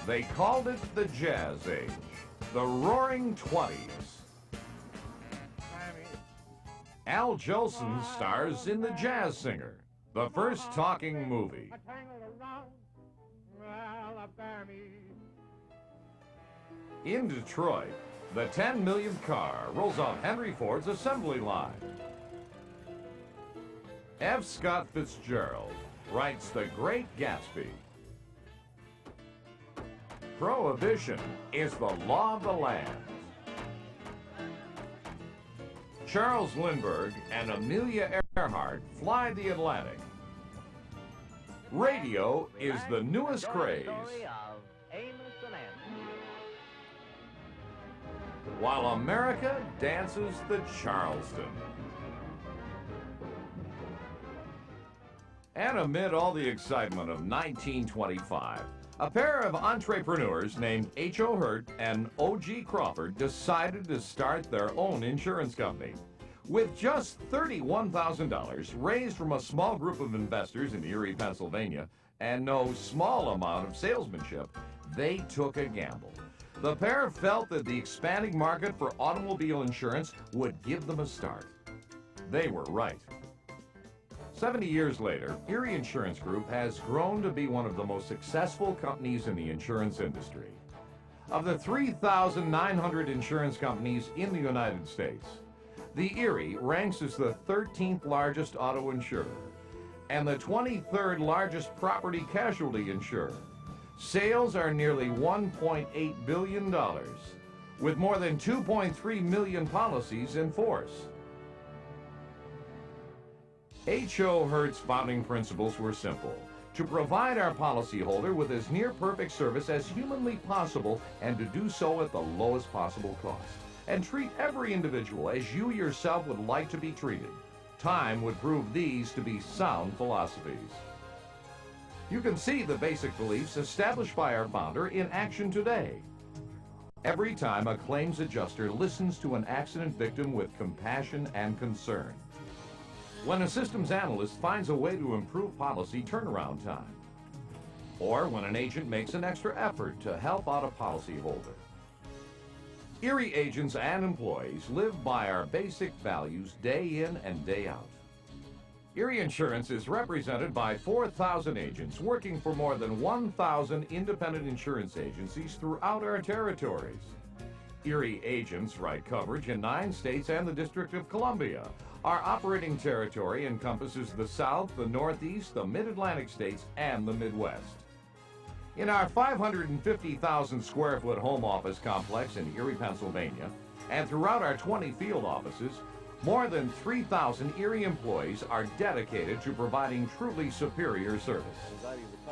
They called it the Jazz Age, the Roaring '20s. Al Jolson stars in The Jazz Singer, the first talking movie. In Detroit, the 10 millionth car rolls off Henry Ford's assembly line. F. Scott Fitzgerald writes The Great Gatsby. Prohibition is the law of the land. Charles Lindbergh and Amelia Earhart fly the Atlantic. Radio is the newest craze. While America dances the Charleston. And amid all the excitement of 1925, a pair of entrepreneurs named H.O. Hurt and O.G. Crawford decided to start their own insurance company. With just $31,000 raised from a small group of investors in Erie, Pennsylvania, and no small amount of salesmanship, they took a gamble. The pair felt that the expanding market for automobile insurance would give them a start. They were right. 70 years later, Erie Insurance Group has grown to be one of the most successful companies in the insurance industry. Of the 3,900 insurance companies in the United States, the Erie ranks as the 13th largest auto insurer and the 23rd largest property casualty insurer. Sales are nearly $1.8 billion, with more than 2.3 million policies in force. H.O. Hurt's founding principles were simple: to provide our policyholder with as near perfect service as humanly possible and to do so at the lowest possible cost, and treat every individual as you yourself would like to be treated. Time would prove these to be sound philosophies. You can see the basic beliefs established by our founder in action today. Every time a claims adjuster listens to an accident victim with compassion and concern. When a systems analyst finds a way to improve policy turnaround time. Or when an agent makes an extra effort to help out a policyholder. Erie agents and employees live by our basic values day in and day out. Erie Insurance is represented by 4,000 agents working for more than 1,000 independent insurance agencies throughout our territories. Erie agents write coverage in 9 states and the District of Columbia. Our operating territory encompasses the South, the Northeast, the Mid-Atlantic states, and the Midwest. In our 550,000 square foot home office complex in Erie, Pennsylvania, and throughout our 20 field offices, more than 3,000 Erie employees are dedicated to providing truly superior service.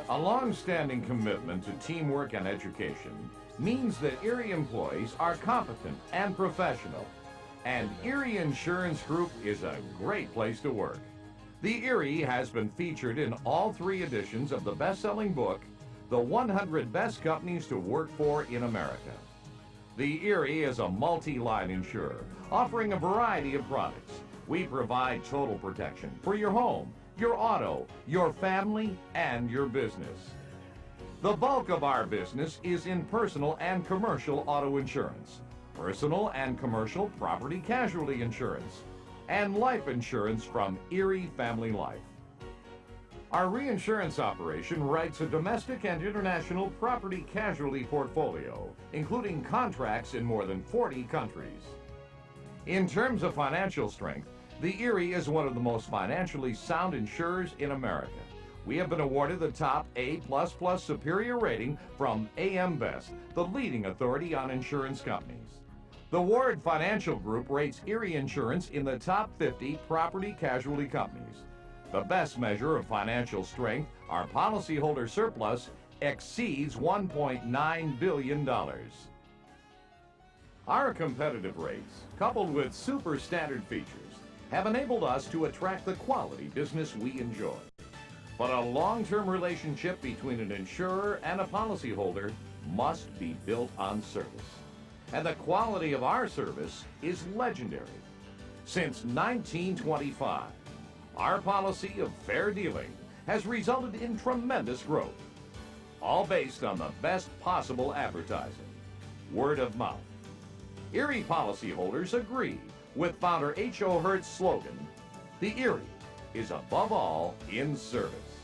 A long-standing commitment to teamwork and education means that Erie employees are competent and professional, and Erie Insurance Group is a great place to work. The Erie has been featured in all 3 editions of the best-selling book, The 100 Best Companies to Work For in America. The Erie is a multi-line insurer, offering a variety of products. We provide total protection for your home, your auto, your family, and your business. The bulk of our business is in personal and commercial auto insurance, personal and commercial property casualty insurance, and life insurance from Erie Family Life. Our reinsurance operation writes a domestic and international property casualty portfolio, including contracts in more than 40 countries. In terms of financial strength, the Erie is one of the most financially sound insurers in America. We have been awarded the top A++ superior rating from AM Best, the leading authority on insurance companies. The Ward Financial Group rates Erie Insurance in the top 50 property casualty companies. The best measure of financial strength, our policyholder surplus, exceeds $1.9 billion. Our competitive rates, coupled with super standard features, have enabled us to attract the quality business we enjoy. But a long-term relationship between an insurer and a policyholder must be built on service. And the quality of our service is legendary. Since 1925, our policy of fair dealing has resulted in tremendous growth. all based on the best possible advertising. Word of mouth. Erie policyholders agree with founder H.O. Hertz's slogan, "The Erie is above all in service."